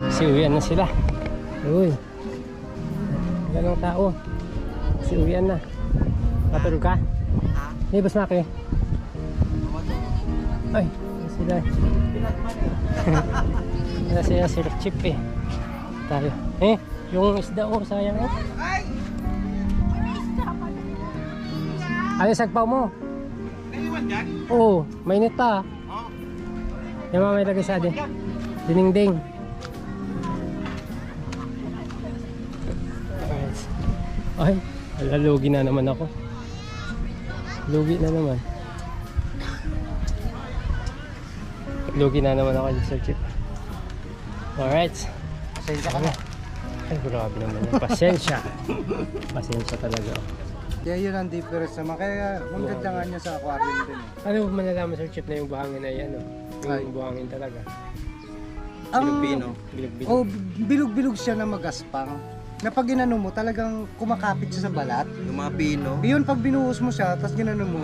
Kasi uwian na sila. Uy. Wala ng tao. Kasi uwian na. Matulog ka? Hey, bas Maki. Ay, sila. Wala sila sila chip eh. Tayo. Eh, yung isda oh, sayang oh. Ano sagpaw mo? Naiwan dyan? Oo, mainit pa. Oo. Yung mga may lagay sa atin. Diningding. Ay, lugi na naman ako. Lugi na naman. Lugi na naman ako sa chip. Alright. Pasensya ka na. Ay, grabe naman yan. Pasensya. Pasensya talaga. Kaya yun ang difference naman. Kaya maganda nga niya sa aquarium din. Ano malalaman sa chip na yung buhangin ay ano? Yung Ay. buhangin talaga. Bilog-bino. Bilog-bilog. Oh, bilog-bilog siya na magaspang. Na pag ginano mo, talagang kumakapit siya sa balat. Yung mga pino. Yun, pag binuhos mo siya, tapos ginano mo,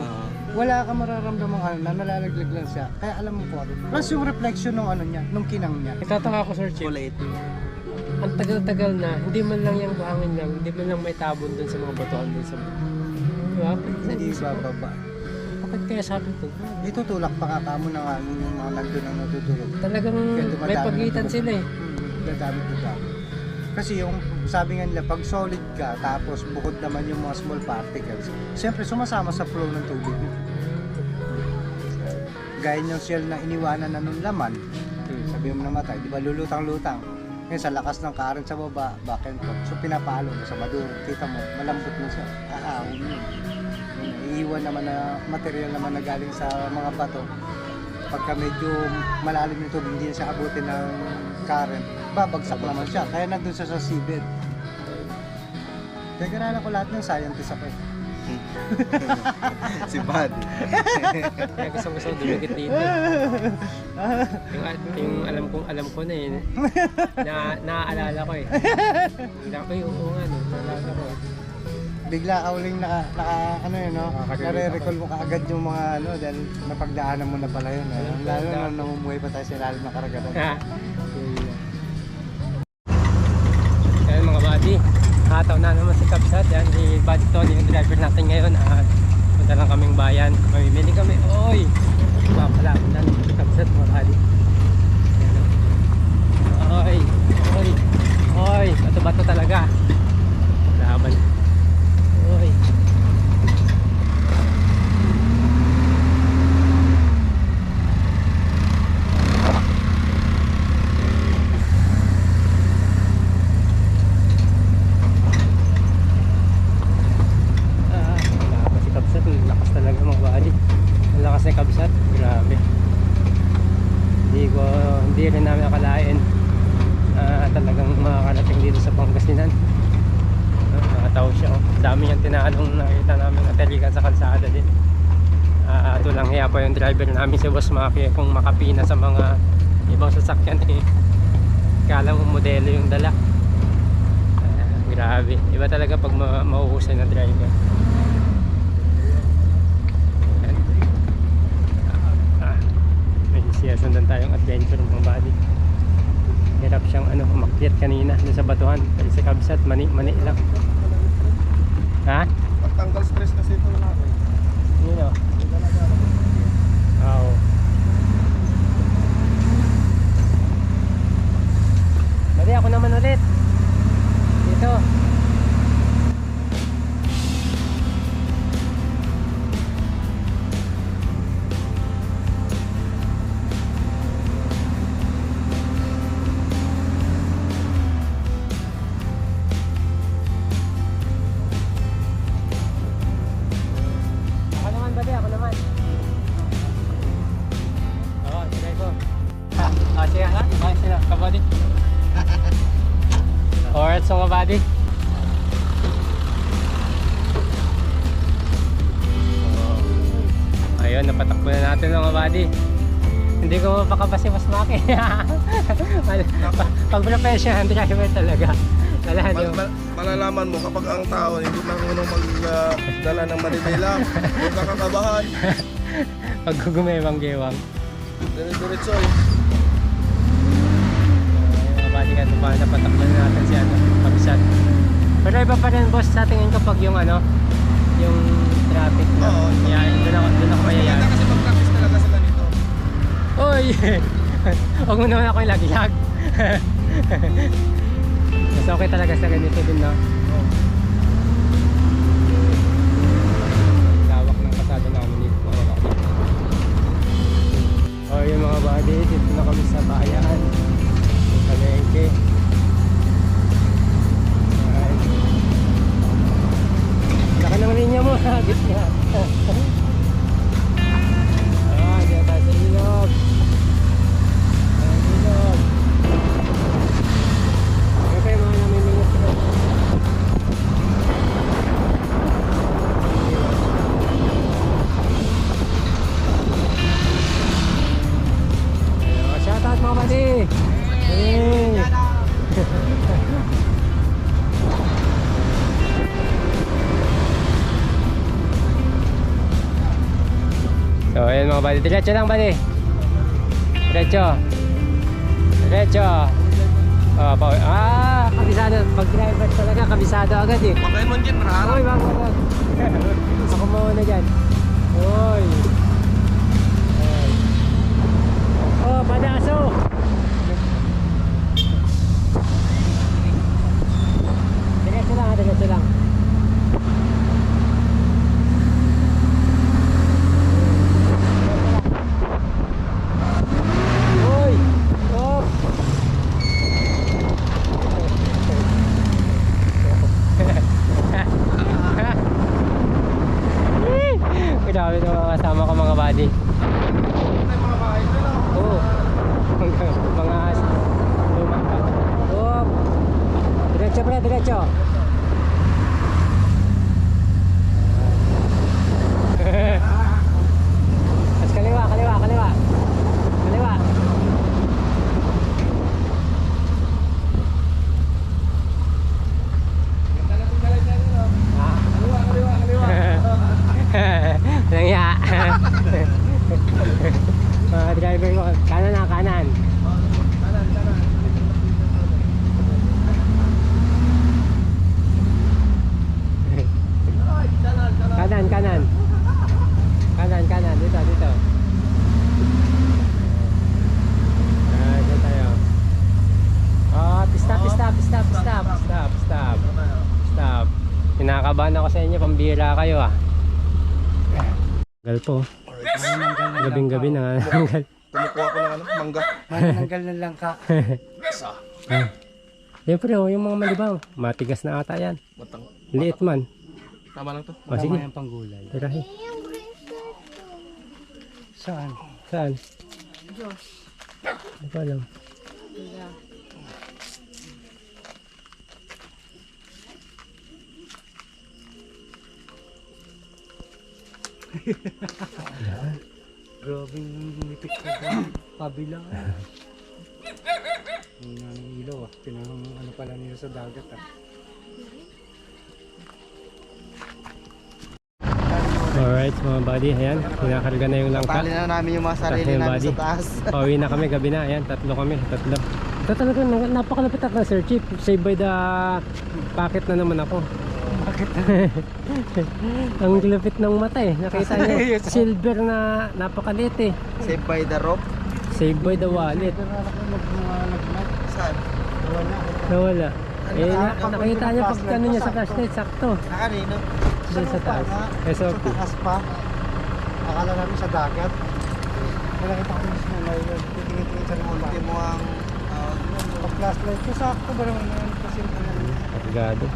wala ka mararamdaman ano, na nalalaglag lang siya. Kaya alam mo po. Plus yung reflection ng ano niya, nung kinang niya. Nagtataka ako sir chip. Kulay ito. Ang tagal-tagal na, hindi man lang yung buhangin lang, hindi man lang may tabon dun sa mga batuhan dun sa diba? Hindi bababa. Bakit kaya sabi ko? Itutulak pa ka mo ng ano yung mga nandun ang natutulog. Talagang Kaya may dumadami pagitan na sila eh. Dadami ko ka. Kasi yung sabi nga nila, pag solid ka, tapos bukod naman yung mga small particles, siyempre sumasama sa flow ng tubig. Gaya yung shell na iniwanan na nung laman, sabi mo namatay, di ba lulutang-lutang. Ngayon sa lakas ng current sa baba, back and forth. So pinapalo mo sa maduro, kita mo, malambot na siya. Ahawin yun. Iiwan naman na material naman na galing sa mga bato. Pagka medyo malalim yung tubig, hindi na siya abutin ng current, babagsak naman siya. Kaya nandun siya sa seabed. Kaya ganahan ko lahat ng scientist ako. Si Bad. Kaya gusto ko dumikit dito. Yung alam ko na eh. Naaalala ko eh. Bigla ko oo nga no. Naalala ko. Bigla ka uling ano yun, no? Nare-recall mo kaagad yung mga ano dahil napagdaanan mo na pala yun. Lalo na namumuhay pa tayo sa ilalim ng karagatan. Kaya mga buddy, hataw na naman si Kabsat. Yan, si Buddy Tony yung driver natin ngayon. At punta lang kaming bayan. Mamimili kami. Oy! Mapala ako na si Kabsat mga buddy. Oy! Oy! Oy! Bato-bato talaga. Laban. Oy! Lakas talaga mga buddy. Ang lakas ng Kabsat, grabe. Hindi rin namin akalain talagang makakarating dito sa Pangasinan. Nakataw siya oh. Dami niyang tinanong, nakita namin natalikan sa kalsada din. Ito lang hiya pa yung driver namin si Boss Maki kung makapina sa mga ibang sasakyan eh. Kala mo modelo yung dala. Grabe, iba talaga pag mahuhusay na driver. Sundan tayong adventure mga buddy. Hirap siyang umakyat kanina dun sa batuhan. Kasi sa Kabsat, mani lang. Ha? Pagtanggal stress kasi ito na ako. Yun o. Oo. Buddy, ako naman ulit. Dito. Ako naman. Oo, sige ko. Sige ha? Sige na, kabady. Alright, so kabady. Ayun, napatakbo na natin mga buddy. Hindi ko makabasi mas maki. Pag professional driver talaga. Malalaman mo kapag ang tao hindi marunong magdala ng Manila, huwag ka kakabahan. Pag gumewang-gewang. Diretso eh. Mga buddy, Pero iba pa rin boss sa tingin ko pag yung ano, yung traffic na. Oo. Doon ako mayayari. Maganda kasi mag-practice talaga sa ganito. Uy! Huwag mo naman ako yung lagi-lag. Mas okay talaga sa ganito din, no? Lawak ng pasado namin dito. Oh, yung mga buddy, dito na kami sa bayan. Sa palengke. Alright. Laki ng linya mo, ha? Gitna. Ah, dyan tayo sa ilog. Ilog. Ano kayo mga namimingit sila? Ayun, shoutout mga buddy! Hey! So ayun mga buddy, diretso lang buddy. Diretso. Diretso. Kabisado. Pag driver talaga, kabisado agad eh. Pagkain mo dyan, marahara. Uy, wag. Ako muna dyan. Uy. Uy. Oh, padaso. Diretso lang, diretso lang. Uy! Stop! Grabe na mga kasama ko mga buddy. Mga bahay na lang. Oo. Mga luma pa. Stop! Diretso pre, diretso. Mas kaliwa, kaliwa, kaliwa. Kaliwa. Nangya. Mga driver ko, kanan na, kanan. Kanan, kanan. Kanan, kanan, dito, dito. Dito tayo. Stop. Kinakabahan ako sa inyo, pambira kayo ah. Gal po. Gabing-gabi na nga. Tumukuha ko ng mangga. Mananggal na lang ka. Siyempre oh, yung mga malibang, matigas na ata yan. Matang. Liit man. Tama lang to. Sige, Tama yung panggulay. tirahin. Saan? Saan? Hindi ko alam. Grabe yung nipit ka ba? Kabila. Yung ilaw ah. Pinang ano pala nila sa dagat ah. Alright mga buddy, ayan. Pinakarga na yung langka. Tali na namin yung mga sarili Tapos yung namin body. sa taas. Pauwi na kami, gabi na. Ayan, tatlo kami. Ito talaga, napakalapit ako Sir Chief. Save by the pocket na naman ako. Bakit? Ang lupit ng mata eh. Nakita niyo, silver na napakaliit eh. Saved by the rope. Save by the wallet. Saan? Nawala. Eh, nakita niyo pag ano niya sa flashlight, sakto. Nakanino? Doon sa taas. Sa SOP. taas pa. Akala namin sa dagat. Kaya nakita ko mismo na yun. Tingin-tingin sa mga mo ang pag-flashlight ko. Sakto ba naman yun? Kasi Agado.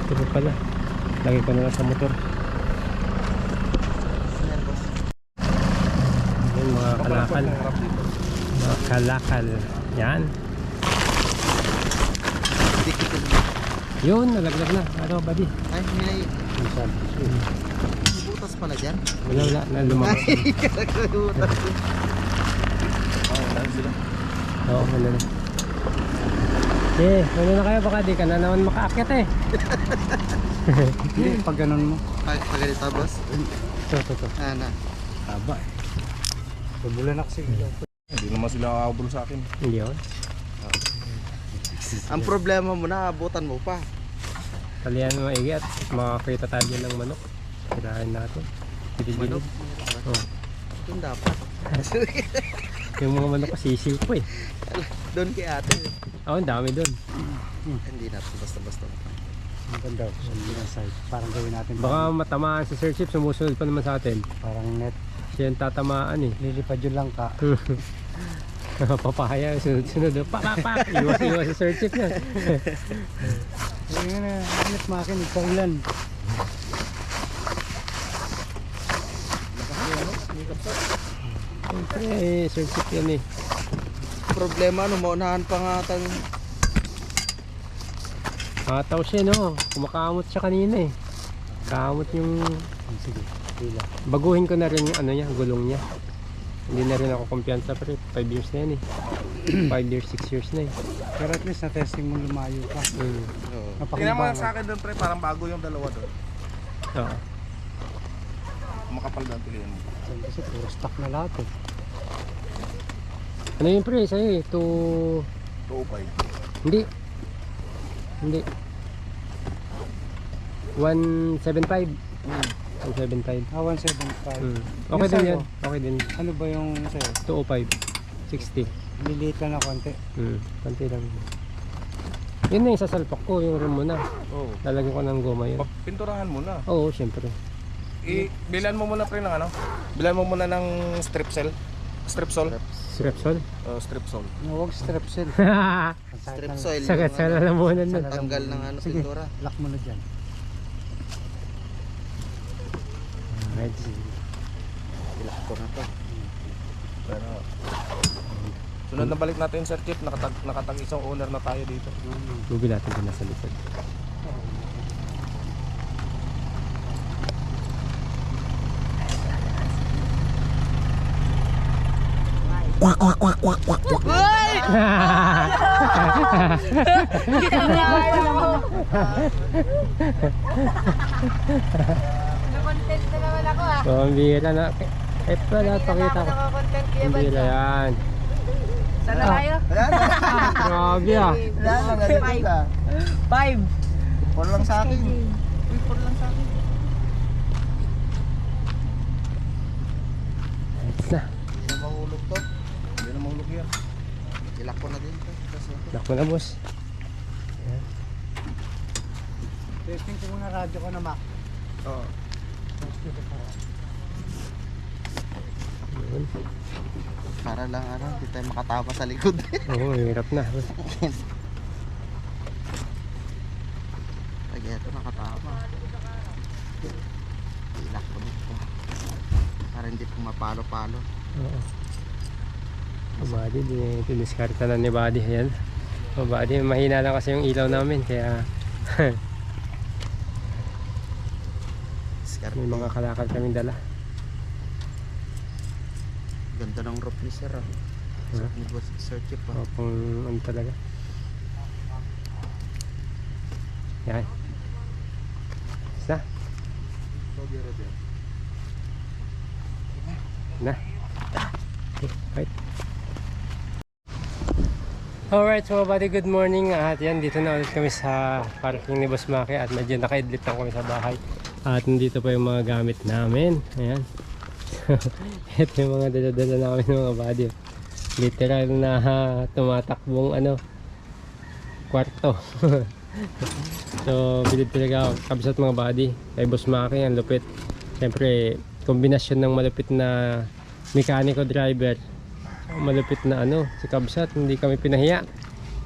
Ito pa pala. Lagi ko na lang sa motor. Yun mga kalakal. Mga kalakal. Yan. Yun, nalaglag na. Ano, buddy? ay, may butas pala dyan. Wala, lumabas. Butas. Oo, wala na. Ano na kayo? Baka di ka na naman makaakyat eh. Hindi, pag ganun mo. Pag ganito, boss? Ito. Ano? Haba eh. Pabulan ako siguro. Hindi naman sila kakabul sa akin. Hindi yun. Ang problema mo na, abutan mo pa. Talihan mo maigi at makakita tayo dyan ng manok. Tirahin natin. Gilid-gilid. Oh. Doon dapat. Yung mga manok ko sisiw ko eh. Doon kay ate. Oh, ang dami doon. Hindi natin basta-basta. Ang ganda. Side. Parang gawin natin. Baka matamaan si Sir Chip, sumusunod pa naman sa atin. Parang net. Siya yung tatamaan eh. Lilipad yun lang ka. Papahaya, sunod-sunod. Pa! Iwas si Sir Chip na. Ayun na. Net makin. Ipaulan. Siyempre eh, Sir Chip yan eh. Problema, no, maunahan pa nga tang... Mataw siya no. Kumakamot siya kanina eh. Kamot yung... Sige. Pila. Baguhin ko na rin yung ano niya, gulong niya. Hindi na rin ako kumpiyansa pa rin. 5 years na yan eh. 5 years, 6 years na eh. Pero at least na-testing mo lumayo ka. Tingnan mo sa akin doon, pre, parang bago yung dalawa doon. Oo. Makapal doon, tingnan mo. Kasi puro stock na lahat eh. Ano yun pre, sa'yo eh? 205. Hindi. 175. 175. 175. Okay Yung din sa'yo? yan. Okay din. Ano ba yung sa'yo? 205. 60. Liliit lang na konti. Konti lang. Yun na yung sasalpak ko, yung rim mo na. Oo. Lalagyan ko ng goma yun. Pinturahan mo na. Oo, syempre. Bilan mo muna, pre, ng ano? Bilan mo muna ng strip cell. Strip sol? Strepsol? Strip sol. Huwag strep cell. Strip soil. Sagat sa lalamunan nun. Tanggal ng ano, Sige, pintura. lock mo na dyan. Alright. Ilak ko na to. Pero, sunod na balik natin sa chip, nakatag isang owner na tayo dito. Google natin din nasa likod. Na-content na naman ako ah. So, ang bihira na. Eh, pala, pakita ko. Naka-content kuya Ang Bad. bihira yan. Saan na tayo? Grabe ah. Five. Por lang sa akin. Report lang sa akin. It's na. Hindi na mahulog to. Hindi na mahulog yan. Ilak ko na din. Lock mo na, boss. Testing ko muna radyo ko na Mac. Oo. Yun. Para lang ano, hindi tayo makatama sa likod. Oo, hirap na. Pag ito nakatama. Ilak ko dito. Para hindi pumapalo-palo. Oo. O Buddy, diniskarta na ni Buddy. Ayan. O Buddy, mahina lang kasi yung ilaw namin. Kaya may mga kalakal kaming dala. Ganda ng roof ni Sir. Ha? Ni Boss Sir Chip. O kung ano talaga. Yan. Isa. Na. Okay, right. Alright, so buddy, good morning. At yan, dito na ulit kami sa parking ni Boss Maki at medyo nakaidlip lang kami sa bahay. At nandito pa yung mga gamit namin. Ayan. Ito yung mga dala-dala namin mga buddy. Literal na tumatakbong ano, kwarto. So, bilid talaga ako. Kabsat mga buddy. Kay Boss Maki, ang lupit. Siyempre, kombinasyon ng malupit na mekaniko driver. Malupit na ano, si Kabsat. Hindi kami pinahiya.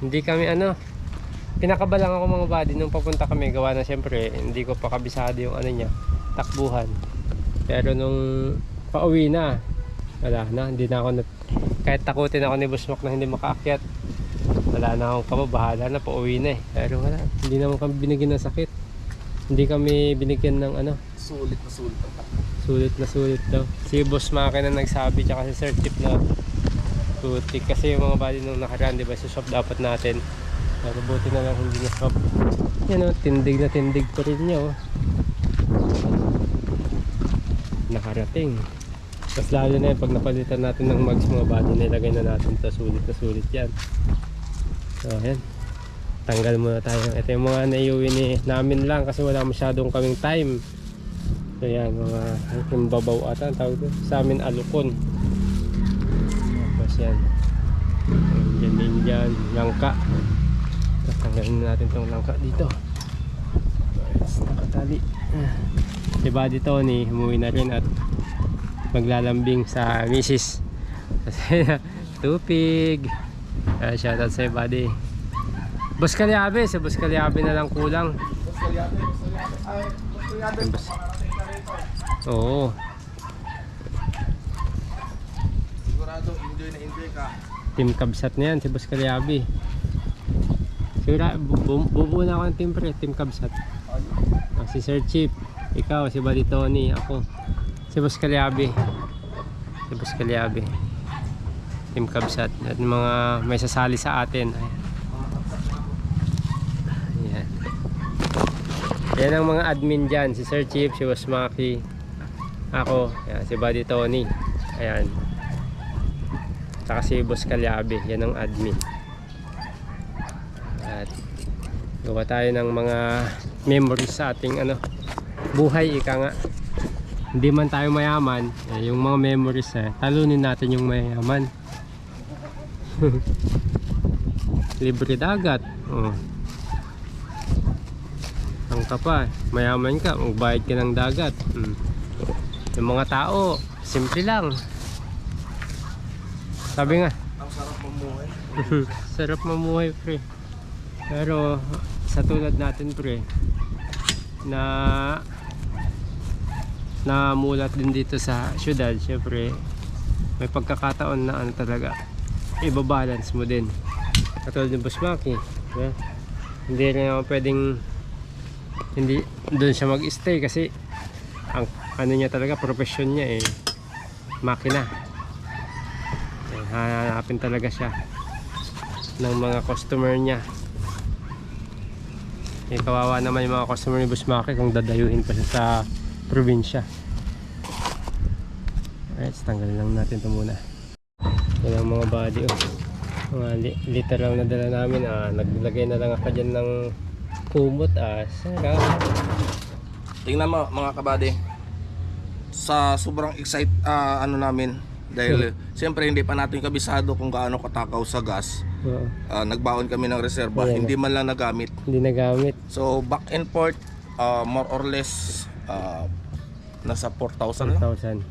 Hindi kami ano, pinakabalang ako mga buddy nung papunta kami. Gawa na siyempre, hindi ko pa kabisado yung ano niya, takbuhan. Pero nung pauwi na, wala na, hindi na ako kahit takutin ako ni Boss Mac na hindi makaakyat, wala na akong kababahala na, pauwi na eh. Pero wala, hindi naman kami binigyan ng sakit, hindi kami binigyan ng ano, Sulit na sulit. sulit na sulit daw. Si Boss Mac na nagsabi, tsaka si Sir Chip na putik kasi yung mga body nung nakaraan, diba, sa shop dapat natin. Pero buti na lang hindi na shop. Yan o, tindig na tindig pa rin niya o. Nakarating. Mas lalo na yun pag napalitan natin ng mags mga body, nilagay na natin ito, sulit na sulit yan. So ayan, tanggal muna tayo. Ito yung mga naiuwi namin lang kasi wala masyadong kaming time. So yan, mga yung babaw ata ang tawag doon. Sa amin alukon. Tapos yan, Indian, langka. Tanggalin natin tong langka dito. Nakatali. Si Buddy Tony umuwi na rin at maglalambing sa misis. Kasi tupig. Shoutout sa Buddy. Boss Kalyabe, sa Boss Kalyabe na lang kulang. Oo. Sigurado enjoy na enjoy ka. Team Kabsat na yan, si Boss Kalyabe. Sigura, bubuo na ako ng team pre, Team Kabsat. Si Sir Chief, ikaw, si Buddy Tony, ako. Si Boss Kalyabe. Si Boss Kalyabe. Team Kabsat. At mga may sasali sa atin. Ayan. Yan ang mga admin dyan. Si Sir Chief, si Boss Maki, ako, yan, si Buddy Tony. Ayan. Saka si Boss Kalyabe, yan ang admin. At gawa tayo ng mga memories sa ating buhay, ika nga. Hindi man tayo mayaman, yung mga memories talunin natin yung mayaman. Libre dagat. Oh. Ang ka pa, mayaman ka, magbayad ka ng dagat. Yung mga tao, simple lang. Sabi nga, Ang sarap mamuhay. sarap mamuhay pre. Pero sa tulad natin pre, na mulat din dito sa syudad, syempre may pagkakataon na talaga ibabalance mo din. Katulad ng Boss Maki, diba? Hindi rin ako pwedeng hindi doon siya mag-stay kasi ang niya talaga, profession niya makina. Hanapin talaga siya ng mga customer niya. Kawawa naman yung mga customer ni Boss Maki kung dadayuhin pa siya sa probinsya. Alright, tanggalin lang natin ito muna. Yan ang mga body mga literal na dala namin. Naglagay na lang ako dyan ng kumot. Sarap. Tingnan mo mga kabady. Sa sobrang namin dahil siyempre hindi pa natin kabisado kung gaano katakaw sa gas. Nagbaon kami ng reserba, Ayan, hindi man lang nagamit. Hindi nagamit. So back and forth, more or less nasa 4,000 lang. 4,000.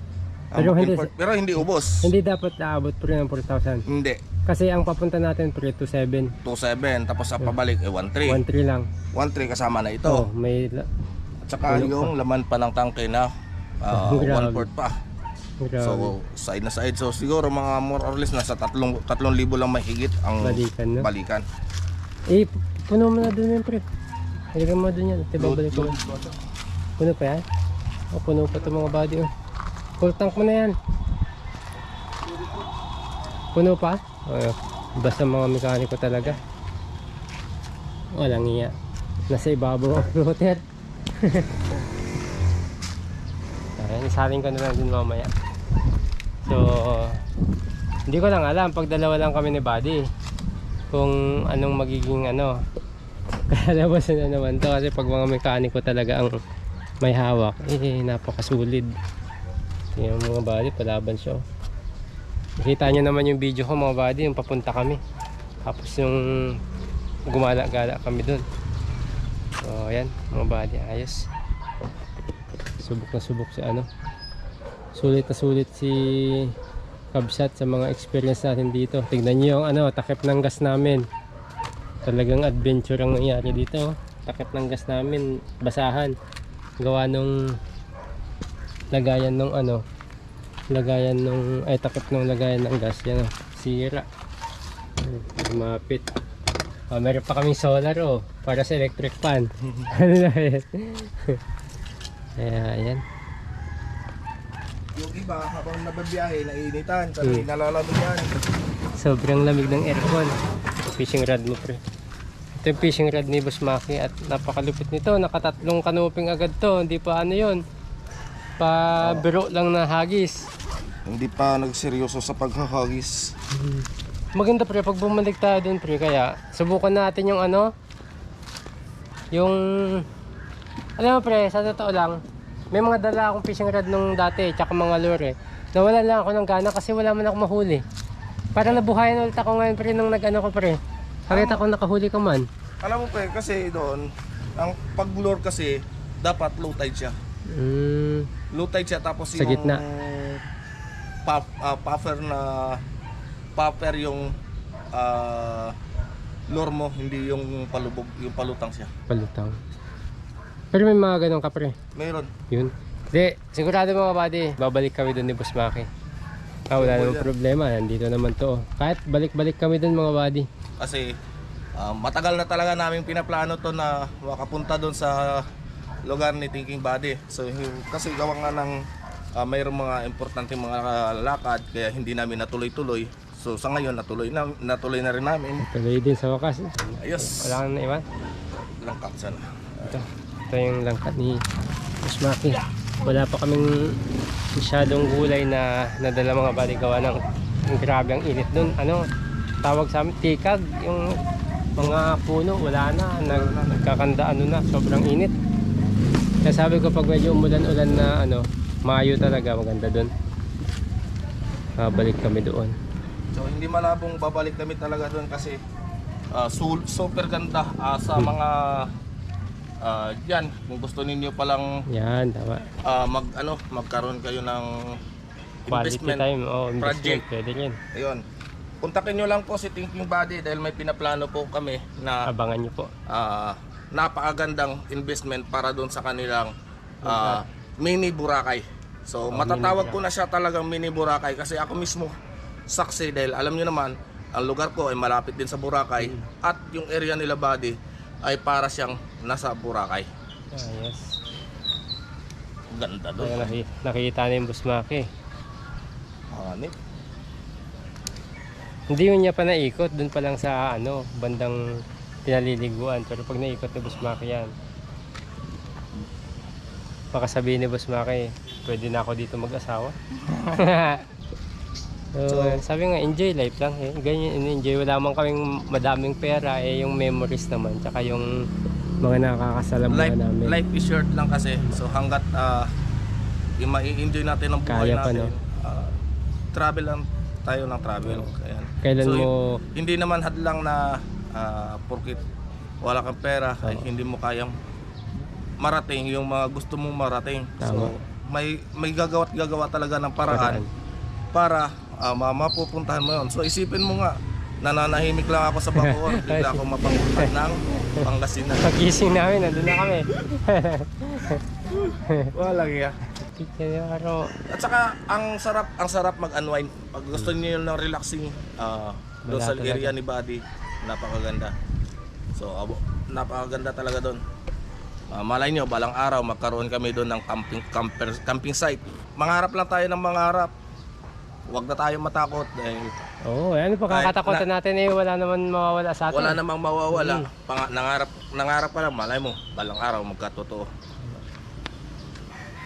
Pero Pero pero hindi ubos. hindi dapat aabot pre ng 4,000. Hindi. Kasi ang papunta natin pre 2,700. 2,700 tapos sa pabalik 1,300. 1,300 lang. 1,300 kasama na ito. May At saka yung laman pa ng tangke na Grabe. 1/4 pa. grabe. So side na side. So siguro mga more or less nasa 3,000 lang mahigit ang Balikan, no? balikan. Puno mo na dun yun pre. Halikan mo dun yan. Babalik mo. Puno pa yan? Puno pa ito mga body. Full tank mo na yan. Puno pa? Basta mga mekaniko talaga. Walang iya. Nasa ibabaw ang floater. Isalin ko na lang din mamaya. So hindi ko lang alam pag dalawa lang kami ni Buddy kung anong magiging kalalabasan na naman to. Kasi pag mga mekaniko talaga ang may hawak, napakasulit. Yung mga Buddy, palaban siya. Nakita nyo naman yung video ko mga Buddy, yung papunta kami. Tapos yung gumala-gala kami dun. So ayan mga Buddy, ayos. Subok na subok si sulit na sulit si Kabsat sa mga experience natin dito. Tignan nyo yung takip ng gas namin. Talagang adventure ang nangyari dito. Takip ng gas namin, basahan. Gawa nung lagayan nung takip nung lagayan ng gas yan, sira. Lumapit. Meron pa kaming solar para sa electric fan. Kaya ayan. Yung iba habang nababiyahe, nainitan, kasi nalalamig yan. Sobrang lamig ng aircon. Fishing rod mo pre. Ito yung fishing rod ni Boss Maki at napakalupit nito. Nakatatlong kanuping agad to. Hindi pa yun. Biro lang na hagis. Hindi pa nagseryoso sa paghahagis. Maganda pre pag bumalik tayo dun pre. Kaya subukan natin yung Yung, alam mo pre, sa totoo lang, may mga dala akong fishing rod nung dati, tsaka mga lure. Nawalan lang ako ng gana kasi wala man ako mahuli. Parang nabuhayan ulit ako ngayon pre nung nag-ano ko pre. Nakita ko nakahuli ka man. Alam mo pa kasi doon, ang pag-lure kasi, dapat low tide siya. Low tide siya tapos Sa gitna. Puffer yung lure mo, hindi yung palubog, yung palutang siya. Palutang. Pero may mga ganun ka pre. Mayroon. Yun. Hindi, sigurado mga buddy, babalik kami doon ni Boss Maki. Wala namang problema, nandito naman to. Kahit balik-balik kami doon mga buddy. Kasi matagal na talaga namin pinaplano to na makapunta doon sa lugar ni Thinking Buddy. So kasi gawa nga ng mayroong mga importante mga lakad kaya hindi namin natuloy-tuloy. So sa ngayon natuloy na rin namin. Tuloy din sa wakas. Ayos. Wala kang naiwan. Langkat sana. Ito yung langkat ni Boss Maki. Wala pa kaming masyadong gulay na nadala mga buddy gawa ng grabe ang init doon. Ano, tawag sa amin, tikag. Yung mga puno, wala na. Nagkakanda, ano na, sobrang init. Kaya sabi ko pag medyo umulan-ulan na ano, Mayo talaga, maganda doon. Balik kami doon. So hindi malabong babalik kami talaga doon kasi super ganda sa mga yan, kung gusto ninyo palang Yan, tama. magkaroon kayo ng Quality investment time, investment, project. pwede rin. Ayun. Kontakin nyo lang po si Thinking Buddy dahil may pinaplano po kami na Abangan nyo po. napakagandang investment para doon sa kanilang mini Boracay. So matatawag ko na siya talagang mini Boracay kasi ako mismo saksi dahil alam nyo naman ang lugar ko ay malapit din sa Boracay at yung area nila Buddy ay para siyang nasa Boracay. Yes. Ganda doon. Kaya nakita na yung Boss Maki. Hanip. Hindi yun niya pa naikot, dun pa lang sa ano, bandang pinaliliguan. Pero pag naikot ni Boss Maki yan, baka sabihin ni Boss Maki, pwede na ako dito mag-asawa. So, sabi nga, enjoy life lang eh. Ganyan, enjoy. Wala man kaming madaming pera eh, yung memories naman. Tsaka yung mga nakakasalamuhan namin. Life is short lang kasi. So hanggat yung mai-enjoy natin ang buhay Kaya pa, natin. no? Travel lang tayo ng travel. Ayan. Kailan So, mo... hindi naman hadlang na porkit wala kang pera ay hindi mo kayang marating yung mga gusto mong marating. Tama. So may gagawa't-gagawa talaga ng paraan para mapupuntahan mo yun. So isipin mo nga, nananahimik lang ako sa Bacoor, bigla ako mapapunta ng Pangasinan. Pagising namin, nandun na kami. Walang iya. Pero, At saka ang sarap mag-unwind. Pag gusto niyo ng relaxing doon sa Wala area talaga. ni Buddy, napakaganda. So napakaganda talaga doon. Malay nyo, balang araw magkaroon kami doon ng camping site. Mangarap lang tayo ng mangarap. Huwag na tayo matakot dahil ano pa kakatakutan natin eh, wala naman mawawala sa atin. wala namang mawawala. Nangarap ka lang, malay mo, balang araw magkatotoo.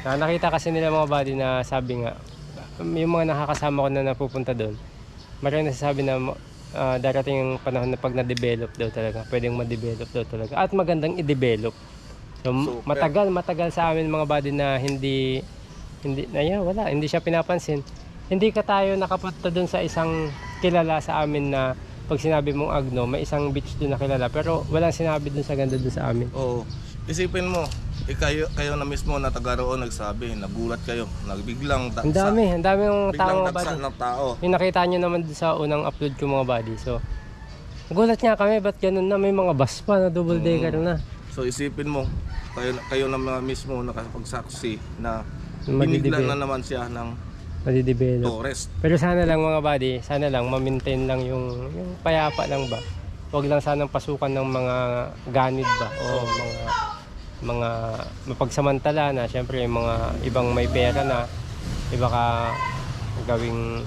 Nakita kasi nila mga buddy na sabi nga, yung mga nakakasama ko na napupunta doon, maraming nasasabi na darating yung panahon na pag na-develop daw talaga, pwedeng ma-develop daw talaga. At magandang i-develop. So, Super. matagal sa amin mga buddy na hindi siya pinapansin. Hindi ka tayo nakapunta doon sa isang kilala sa amin na pag sinabi mong Agno, may isang beach doon na kilala pero walang sinabi doon sa ganda doon sa amin. Oo. Isipin mo, kayo na mismo na taga roon nagsabi, nagulat kayo, nagbiglang Ang dami yung tao biglang mga buddy. dagsa ng tao. Yung nakita nyo naman doon sa unang upload ko mga buddy. So, nagulat nga kami, ba't ganun na? May mga bus pa na double decker na. So isipin mo, kayo na mismo nakapagsaksi na Madidevelop. biniglan na naman siya ng Madidevelop. tourist. Pero sana lang mga buddy, sana lang ma-maintain lang yung payapa lang ba. Huwag lang sanang pasukan ng mga ganid ba o mga mapagsamantala na. Siyempre yung mga ibang may pera na iba ka gawing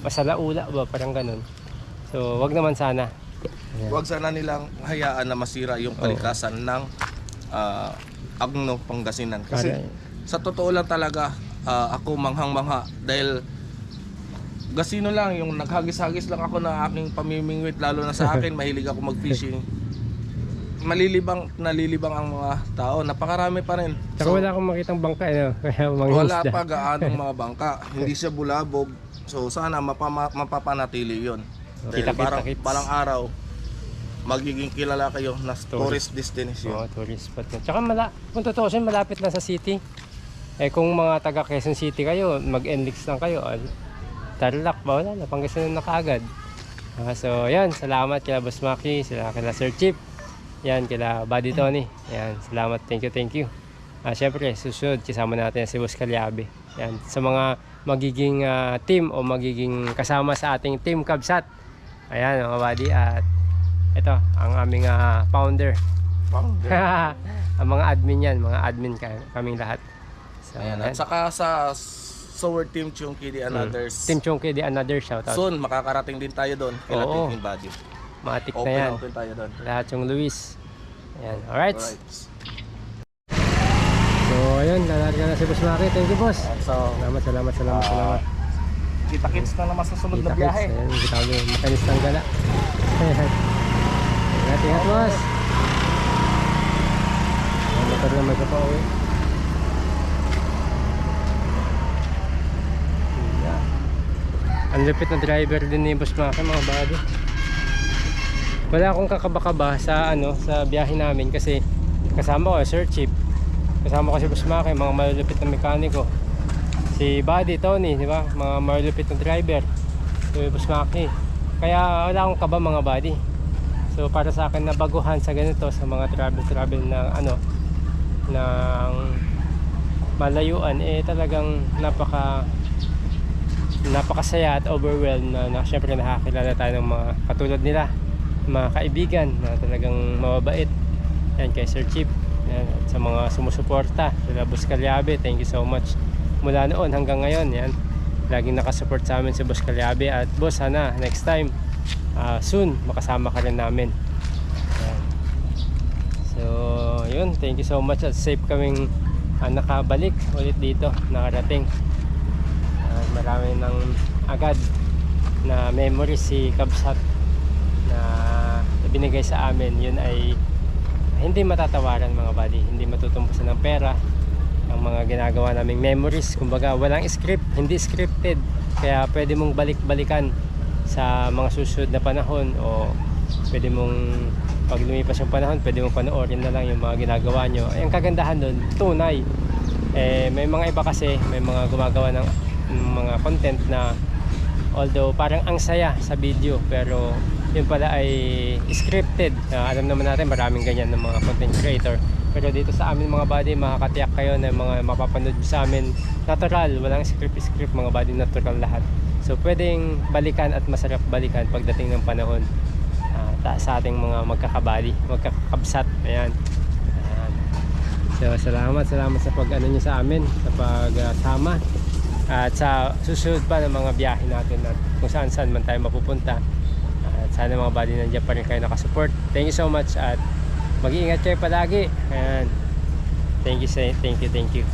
masalaula ba, parang ganun. So wag naman sana. Huwag sana nilang hayaan na masira yung kalikasan ng Agno, Pangasinan. Kasi sa totoo lang talaga, ako manghang-mangha dahil gasino lang yung naghagis-hagis lang ako na aking pamimingwit, lalo na sa akin mahilig ako mag-fishing. nalilibang ang mga tao. Napakarami pa rin. Saka wala akong makitang bangka, kaya mga Wala isda. pa gaanong mga bangka. Hindi siya bulabog. So sana mapapanatili yun. Dahil Kita-kita. balang araw, magiging kilala kayo na tourist destination. Oo, tourist spot yun. Tsaka kung tutuusin, malapit lang sa city. Kung mga taga Quezon City kayo, mag-NLEX lang kayo. Tarlac ba? Wala na, Pangasinan na kaagad. So, yan. Salamat kila Boss Maki, kila Sir Chip. Yan, kila Buddy Tony. Yan, salamat. Thank you. Siyempre, susunod, kasama natin si Boss Calyabe. Yan, sa mga magiging team o magiging kasama sa ating Team Kabsat. Ayan, mga buddy. At ito, ang aming founder. Ang mga admin yan, mga admin kaming lahat. So, Ayan. At saka sa Sour Team Chunky The Anothers. Team Chunky The Another shoutout. Soon, makakarating din tayo doon. Kila Oo. Thinking Body. Matik na yan. Open tayo doon. Lahat yung Luis. Ayan, alright. Alright. So, ayun, lalarga na si Boss Maki. Thank you, boss. So, Salamat. kita-kits na naman sa sunod na biyahe. Ayan, kita ko yung makanis ng gala. Ingat, boss. Ang motor na may kapauwi. Ang lupit na driver din ni Boss Maki, mga buddy. Wala akong kakaba-kaba sa sa biyahe namin kasi kasama ko Sir Chip. Kasama ko si Boss Maki, mga malulupit na mekaniko. Si Buddy Tony, di ba? Mga malulupit na driver. Si Boss Maki. Kaya wala akong kaba, mga buddy. So para sa akin na baguhan sa ganito sa mga travel ng ng malayuan, talagang napakasaya at overwhelmed na syempre nakakilala tayo ng mga katulad nila, mga kaibigan na talagang mababait. Yan, kay Sir Chip. Yan, at sa mga sumusuporta, sila Boss Calyabe, thank you so much. Mula noon hanggang ngayon, yan, laging nakasupport sa amin si Boss Calyabe. At boss, sana next time, soon makasama ka rin namin. Yan. So yun, thank you so much at safe kaming nakabalik ulit dito, nakarating. Marami ng agad na memories si Kabsat na ibinigay sa amin. Yun ay hindi matatawaran, mga buddy. Hindi matutumpusan ng pera ang mga ginagawa naming memories. Kumbaga walang script, hindi scripted. Kaya pwede mong balik-balikan sa mga susunod na panahon, o pwede mong pag lumipas yung panahon, pwede mong panoorin na lang yung mga ginagawa nyo. Ang kagandahan doon, tunay. May mga iba kasi, may mga gumagawa ng mga content na although parang ang saya sa video, pero yun pala ay scripted. Alam naman natin maraming ganyan ng mga content creator, pero dito sa amin, mga buddy, makakatiyak kayo na mga mapapanood sa amin natural, walang script, mga buddy, natural lahat. So pwedeng balikan at masarap balikan pagdating ng panahon sa ating mga magkakabsat. Ayan. So salamat sa pag-ano nyo sa amin, sa pagsama. At sa susunod pa ng mga biyahe natin at kung saan man tayo mapupunta. At sana, mga buddy, nandiyan pa rin kayo nakasupport. Thank you so much at mag-iingat kayo palagi. Ayan. Thank you.